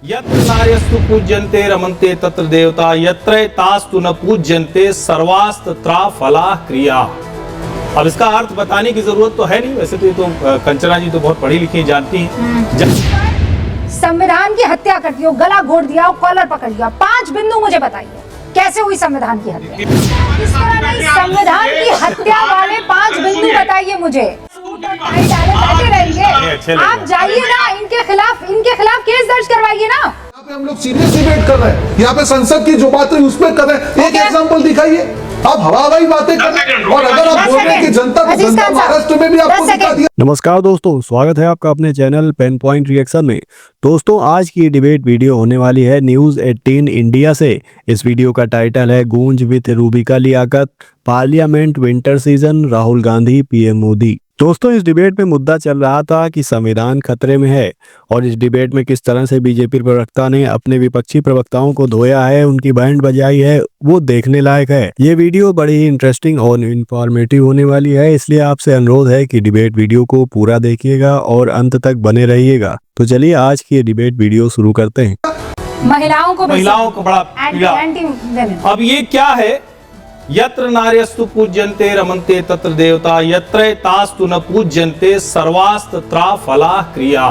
यत्र नार्यस्तु पूज्यन्ते रमन्ते तत्र देवता यत्रैतास्तु न पूज्यन्ते सर्वास्तत्रा फला क्रिया। अब इसका अर्थ बताने की जरूरत तो है नहीं, वैसे तो ये तो कंचना जी तो बहुत पढ़ी लिखी जानती हैं। संविधान की हत्या कर दी, गला घोट दिया, कॉलर पकड़ लिया। 5 बिंदु मुझे बताइए कैसे हुई संविधान की हत्या। इस तरह नहीं, संविधान की हत्या वाले 5 बिंदु बताइए मुझे। बैठे रहेंगे आप, जाइए ना इनके खिलाफ केस दर्ज करवाइए ना। यहाँ पे हम लोग सीरियस डिबेट कर रहे हैं, यहाँ पे संसद की जो बात हुई उस पर कर रहे हैं। एक एग्जांपल दिखाइए। आप हवाई बातें कर रहे हैं और अगर आप बोल रहे हैं कि जनता महाराष्ट्र में भी आपको दिखा दिया। नमस्कार दोस्तों, स्वागत है आपका अपने चैनल पेन पॉइंट रिएक्शन में। दोस्तों, आज की डिबेट वीडियो होने वाली है न्यूज़ 18 इंडिया से। इस वीडियो का टाइटल है Goonj with Rubika Liyaquat, parliament winter session, Rahul Gandhi PM Modi. दोस्तों, इस डिबेट में मुद्दा चल रहा था कि संविधान खतरे में है और इस डिबेट में किस तरह से बीजेपी प्रवक्ता ने अपने विपक्षी प्रवक्ताओं को धोया है, उनकी बैंड बजाई है, वो देखने लायक है। ये वीडियो बड़ी ही इंटरेस्टिंग और इंफॉर्मेटिव होने वाली है, इसलिए आपसे अनुरोध है कि डिबेट वीडियो को पूरा देखिएगा और अंत तक बने रहिएगा। तो चलिए आज की ये डिबेट वीडियो शुरू करते हैं। महिलाओं को बड़ा पीड़ा। अब ये क्या है? यत्र नार्यस्तु पूज्यन्ते रमन्ते तत्र देवता यत्रैतास्तु न पूज्यन्ते सर्वास्तत्रा फला क्रिया।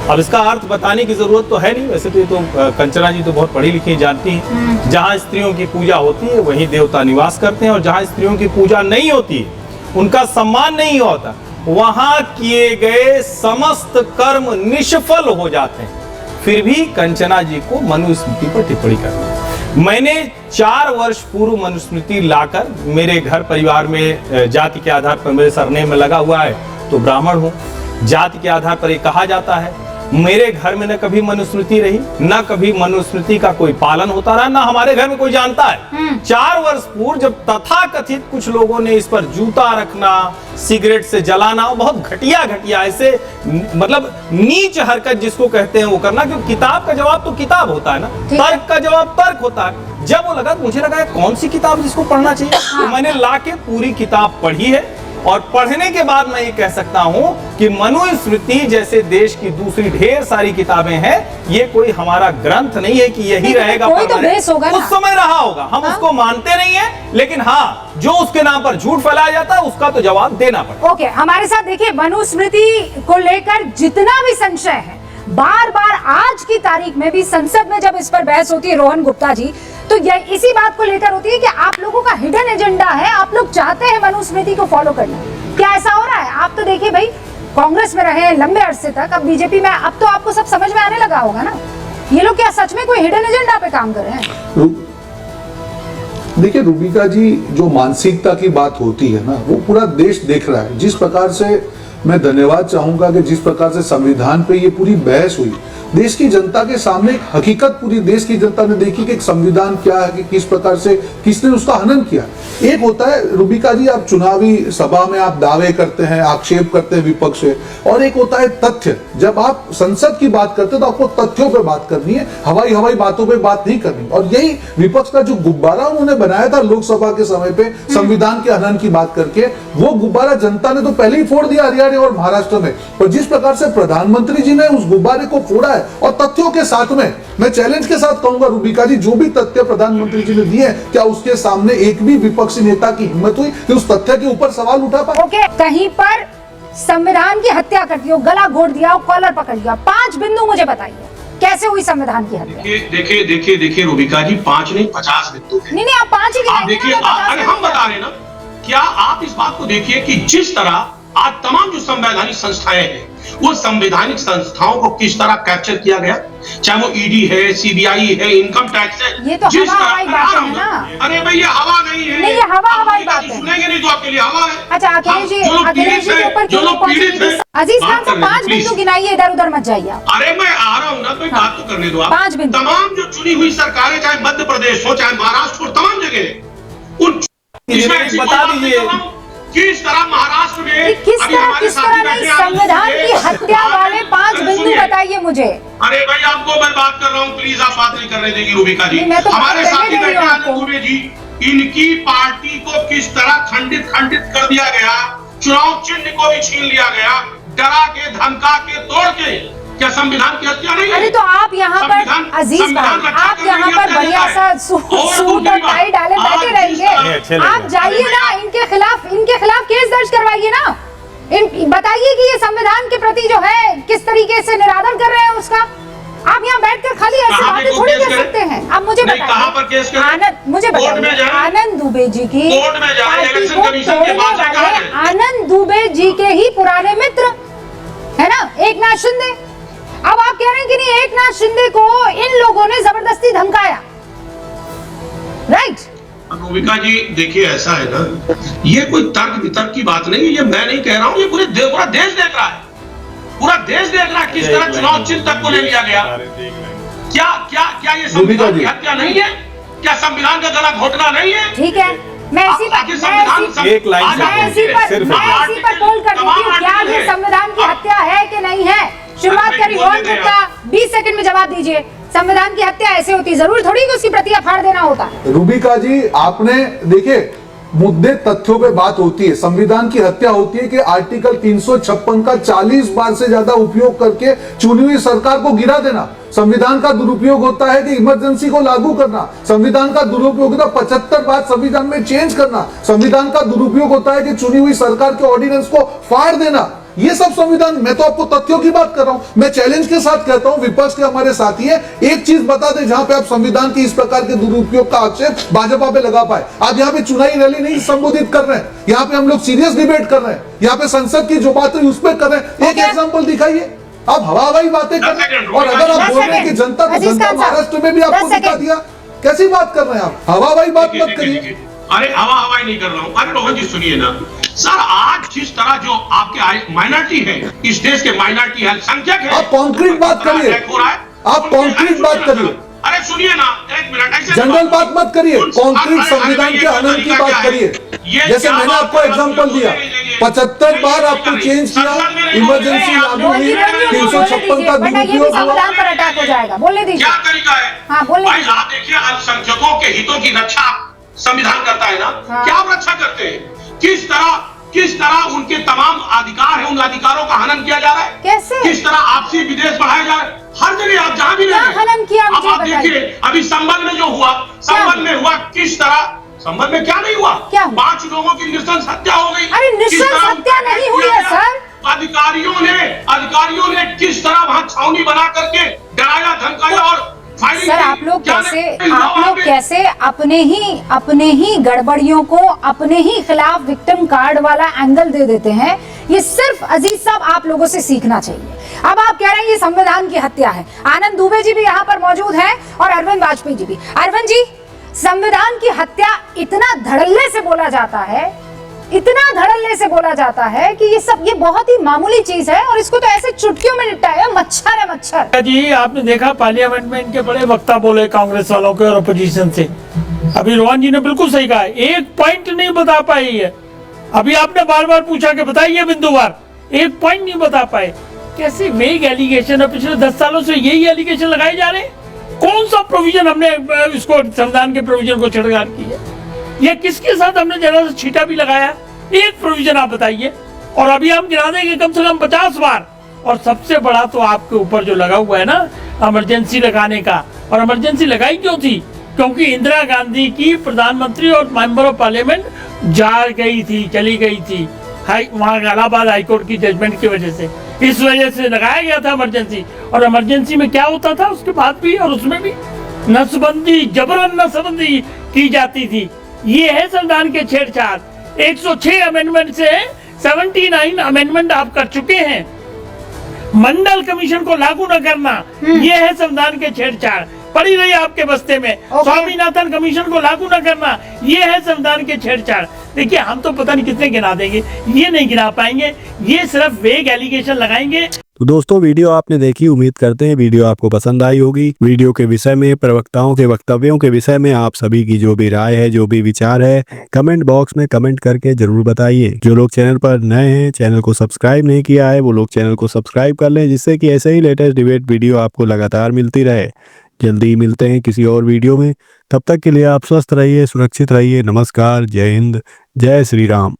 अब इसका अर्थ बताने की जरूरत तो है नहीं, वैसे तो ये तो कंचना जी तो बहुत पढ़ी लिखी जानती हैं। जहां स्त्रियों की पूजा होती है वहीं देवता निवास करते हैं और जहां स्त्रियों की पूजा नहीं होती है, उनका सम्मान नहीं होता, वहां किए गए समस्त कर्म निष्फल हो जाते हैं। फिर भी कंचना जी को मनुस्मृति पर टिप्पणी करनी है। मैंने 4 वर्ष पूर्व मनुस्मृति लाकर मेरे घर परिवार में जाति के आधार पर मेरे सरनेम में लगा हुआ है तो ब्राह्मण हूं। जाति के आधार पर ये कहा जाता है। मेरे घर में न कभी मनुस्मृति रही, न कभी मनुस्मृति का कोई पालन होता रहा, ना हमारे घर में कोई जानता है। 4 वर्ष पूर्व जब तथाकथित कुछ लोगों ने इस पर जूता रखना, सिगरेट से जलाना, बहुत घटिया ऐसे मतलब नीच हरकत जिसको कहते हैं वो करना, क्योंकि किताब का जवाब तो किताब होता है ना, तर्क का जवाब तर्क होता है। जब वो लगा, मुझे लगा कौन सी किताब जिसको पढ़ना चाहिए, तो मैंने लाके पूरी किताब पढ़ी है। और पढ़ने के बाद मैं ये कह सकता हूं कि मनुस्मृति जैसे देश की दूसरी ढेर सारी किताबें हैं, ये कोई हमारा ग्रंथ नहीं है कि यही रहेगा। कोई तो बेस होगा ना। उस समय रहा होगा, हम उसको मानते नहीं है, लेकिन हाँ, जो उसके नाम पर झूठ फैलाया जाता है उसका तो जवाब देना पड़ेगा। ओके, हमारे साथ देखिए, मनुस्मृति को लेकर जितना भी संशय है, बार आज की तारीख में भी संसद में जब इस पर बहस होती है, रोहन गुप्ता जी, तो यह इसी बात को लेकर होती है कि आप लोगों का हिडन एजेंडा है, आप लोग चाहते हैं मनुस्मृति को फॉलो करना। क्या ऐसा हो रहा है? आप तो देखिए भाई, कांग्रेस में रहे लंबे अरसे तक, अब बीजेपी में, अब तो आपको सब समझ में आने लगा होगा ना। ये लोग क्या सच में कोई हिडन एजेंडा पे काम कर रहे हैं? देखिए रूबिका जी, जो मानसिकता की बात होती है ना, वो पूरा देश देख रहा है। जिस प्रकार से मैं धन्यवाद चाहूंगा कि जिस प्रकार से संविधान पे ये पूरी बहस हुई, देश की जनता के सामने एक हकीकत पूरी देश की जनता ने देखी कि एक संविधान क्या है, कि किस प्रकार से किसने उसका हनन किया। एक होता है रूबिका जी, आप चुनावी सभा में आप दावे करते हैं, आक्षेप करते हैं विपक्ष से, और एक होता है तथ्य। जब आप संसद की बात करते हैं तो आपको तथ्यों पे बात करनी है, हवाई बातों पे बात नहीं करनी। और यही विपक्ष का जो गुब्बारा उन्होंने बनाया था लोकसभा के समय पे संविधान के हनन की बात करके, वो गुब्बारा जनता ने तो पहले ही फोड़ दिया हरियाणा और महाराष्ट्र में। और जिस प्रकार से प्रधानमंत्री जी ने उस गुब्बारे को फोड़ा है, और तथ्यों के साथ में, मैं चैलेंज के साथ कहूंगा रूबिका जी, जो भी तथ्य प्रधानमंत्री जी ने दिए, क्या उसके सामने एक भी विपक्षी नेता की हिम्मत हुई कि उस तथ्य के ऊपर सवाल उठा पाए? ओके, कहीं पर संविधान की हत्या कर दी, गला घोट दिया, कॉलर पकड़ लिया। 5 बिंदु मुझे बताइए कैसे हुई संविधान की हत्या। देखिए रूबिका जी, 5 नहीं 50 बिंदु है। नहीं, आप 5 ही गिनाइए। देखिए, अरे हम बता रहे ना, क्या आप इस बात को देखिए कि जिस तरह आज तमाम जो संवैधानिक संस्थाएं हैं, वो संवैधानिक संस्थाओं को किस तरह कैप्चर किया गया, चाहे वो ईडी है, सीबीआई है, इनकम टैक्स है। ये तो हवाई बात है ना। अरे भाई, ये हवा नहीं है। नहीं, ये हवाई बात है। सुनेंगे नहीं तो आपके लिए हवा है। अच्छा, अखिलेश जी के ऊपर जो लोग पीड़ित है, अजीज खान साहब 5 बिंदु गिनाइए, इधर उधर मत जाइए। अरे मैं आ रहा हूँ ना, तो बात तो करने दो आप। 5 बिंदु। तमाम जो चुनी हुई सरकारें, चाहे मध्य प्रदेश हो, चाहे महाराष्ट्र हो, तमाम जगह उन बता दीजिए किस तरह महाराष्ट्र में किस तरह नहीं, संविधान की हत्या वाले 5 बिंदु बताइए मुझे। अरे भाई, आपको मैं बात कर रहा हूँ, प्लीज आप बात नहीं करने देगी रूबिका जी। तो हमारे साथी बैठे हैं दुबे जी, इनकी पार्टी को किस तरह खंडित कर दिया गया, चुनाव चिन्ह को भी छीन लिया गया, डरा के, धमका के, तोड़ के। क्या संविधान की हत्या नहीं है? अरे तो आप यहाँ पर अजीज भाई, आप यहाँ पर बढ़िया सा सूट और टाई डाले बैठे रहेंगे। आप जाइए ना, इनके खिलाफ केस दर्ज करवाइए ना। बताइए कि ये संविधान के प्रति जो है किस तरीके से निरादर कर रहे हैं उसका। आप यहाँ बैठकर खाली ऐसी बातें थोड़ी कर सकते हैं। आप मुझे बताइए, आनंद दुबे जी की पार्टी को तोड़ने वाले आनंद दुबे जी के ही पुराने मित्र है ना, एकनाथ शिंदे। अब आप कह रहे हैं कि नहीं, एकनाथ शिंदे को इन लोगों ने जबरदस्ती धमकाया, राइट? रूबिका जी देखिए, ऐसा है ना, ये कोई तर्क वितर्क की बात नहीं है, ये मैं नहीं कह रहा हूँ, ये पूरा देश देख रहा है। पूरा देश देख रहा है किस तरह चुनाव चिन्ह तक को ले लिया गया। क्या क्या क्या ये संविधान की हत्या नहीं है? क्या संविधान का गला घोटना नहीं है? ठीक है, मैं इसी पर पोल कर देती हूँ, क्या ये संविधान की हत्या है कि नहीं है? शुरुआत करी रोहन गुप्ता, 20 सेकंड में जवाब दीजिए। संविधान की हत्या ऐसे होती, जरूर थोड़ी कि उसकी प्रतियां फाड़ देना होता। रूबिका जी, आपने देखिए, मुद्दे तथ्यों पे बात होती है। संविधान की हत्या होती है कि आर्टिकल 356 का 40 बार से ज्यादा उपयोग करके चुनी हुई सरकार को गिरा देना। संविधान का दुरुपयोग होता है कि इमरजेंसी को लागू करना। संविधान का दुरुपयोग होता है 75 बार संविधान में चेंज करना। संविधान का दुरुपयोग होता है कि चुनी हुई सरकार के ऑर्डिनेंस को फाड़ देना। ये सब संविधान, मैं तो आपको तथ्यों की बात कर रहा हूं। मैं चैलेंज के साथ कहता हूं, विपक्ष के हमारे साथी है, एक चीज बता दे जहां पे आप संविधान की इस प्रकार के दुरुपयोग का आक्षेप भाजपा पे लगा पाए। आज यहाँ पे चुनावी रैली नहीं संबोधित कर रहे हैं, यहाँ पे हम लोग सीरियस डिबेट कर रहे हैं, यहाँ पे संसद की जो बात है उस पर कर रहे हैं। एक एग्जाम्पल दिखाइए। आप हवाई बातें कर रहे हैं, और अगर आप बोल रहे हैं कि जनता महाराष्ट्र में भी आपको दिखा दिया, कैसी बात कर रहे हैं आप? हवाई बात मत करिए। अरे हवाई नहीं कर रहा हूँ। अरे रोहन जी सुनिए ना सर, आज जिस तरह जो आपके माइनॉरिटी है, इस देश के माइनॉरिटी है, संख्यक है, आप कॉन्क्रीट बात करिए, आप कॉन्क्रीट बात करिए। अरे सुनिए ना, एक मिनट, जनरल बात मत करिए, कॉन्क्रीट संविधान के हनन की बात करिए। जैसे मैंने आपको एग्जांपल दिया, 75 बार आपको चेंज किया, इमरजेंसी लागू हुई, 356 का दुरुपयोग हुआ। पर अटैक हो जाएगा, बोलने दीजिए। क्या तरीका है? हाँ, बोलने भाई आप देखिए, अल्पसंख्यकों के हितों की रक्षा संविधान करता है ना। हाँ। क्या आप रक्षा करते हैं? किस तरह उनके तमाम अधिकार है, उन अधिकारों का हनन किया जा रहा है। कैसे? किस तरह आपसी विदेश बढ़ाया जा रहा है। हर जगह आप जहां भी क्या हनन किया, अब आप देखिए, अभी संबल में जो हुआ, संबल में हुआ किस तरह, संबल में क्या नहीं हुआ? क्या हुआ? 5 लोगों की नृशंस हत्या हो गई। अरे नृशंस हत्या नहीं हुई है सर। अधिकारियों ने किस तरह वहां छावनी बना करके डराया, धमकाया और सर आप लोग कैसे अपने ही गड़बड़ियों को अपने ही खिलाफ विक्टिम कार्ड वाला एंगल दे देते हैं। ये सिर्फ अजीज साहब आप लोगों से सीखना चाहिए। अब आप कह रहे हैं ये संविधान की हत्या है। आनंद दुबे जी भी यहाँ पर मौजूद हैं और अरविंद वाजपेयी जी भी। अरविंद जी, संविधान की हत्या इतना धड़ल्ले से बोला जाता है, इतना धड़ल्ले से बोला जाता है कि ये बहुत ही मामूली चीज है और इसको तो ऐसे चुटकियों में निपटाया। मच्छर है मच्छर। जी आपने देखा पार्लियामेंट में इनके बड़े वक्ता बोले कांग्रेस वालों के और अपोजिशन से। अभी रोहन जी ने बिल्कुल सही कहा, एक पॉइंट नहीं बता पाई है। अभी आपने बार बार पूछा कि बताइए बिंदुवार, एक पॉइंट नहीं बता पाए। कैसे वेग एलिगेशन है, पिछले 10 सालों से यही एलिगेशन लगाए जा रहे हैं। कौन सा प्रोविजन हमने इसको संविधान के प्रोविजन को छिड़काड़ की है, ये किसके साथ हमने जरा सा छींटा भी लगाया? एक प्रोविजन आप बताइए। और अभी हम गिरा देंगे कम से कम 50 बार। और सबसे बड़ा तो आपके ऊपर जो लगा हुआ है ना इमरजेंसी लगाने का, और इमरजेंसी लगाई क्यों थी? क्योंकि इंदिरा गांधी की प्रधानमंत्री और मेंबर ऑफ पार्लियामेंट जा गई थी, चली गई थी वहां इलाहाबाद हाईकोर्ट की जजमेंट की वजह से। इस वजह से लगाया गया था इमरजेंसी। और इमरजेंसी में क्या होता था उसके बाद भी, और उसमें भी नसबंदी, जबरन नसबंदी की जाती थी। ये है संविधान के छेड़छाड़। 106 अमेंडमेंट से 79 अमेंडमेंट आप कर चुके हैं। मंडल कमीशन को लागू न करना, ये है संविधान के छेड़छाड़। पड़ी रही आपके बस्ते में। स्वामीनाथन कमीशन को लागू न करना, ये है संविधान के छेड़छाड़। देखिए हम तो पता नहीं कितने गिना देंगे, ये नहीं गिना पाएंगे, ये सिर्फ वेग एलिगेशन लगाएंगे। तो दोस्तों वीडियो आपने देखी, उम्मीद करते हैं वीडियो आपको पसंद आई होगी। वीडियो के विषय में, प्रवक्ताओं के वक्तव्यों के विषय में आप सभी की जो भी राय है, जो भी विचार है, कमेंट बॉक्स में कमेंट करके जरूर बताइए। जो लोग चैनल पर नए हैं, चैनल को सब्सक्राइब नहीं किया है, वो लोग चैनल को सब्सक्राइब कर लें, जिससे कि ऐसे ही लेटेस्ट डिबेट वीडियो आपको लगातार मिलती रहे। जल्दी मिलते हैं किसी और वीडियो में, तब तक के लिए आप स्वस्थ रहिए, सुरक्षित रहिए। नमस्कार, जय हिंद, जय श्री राम।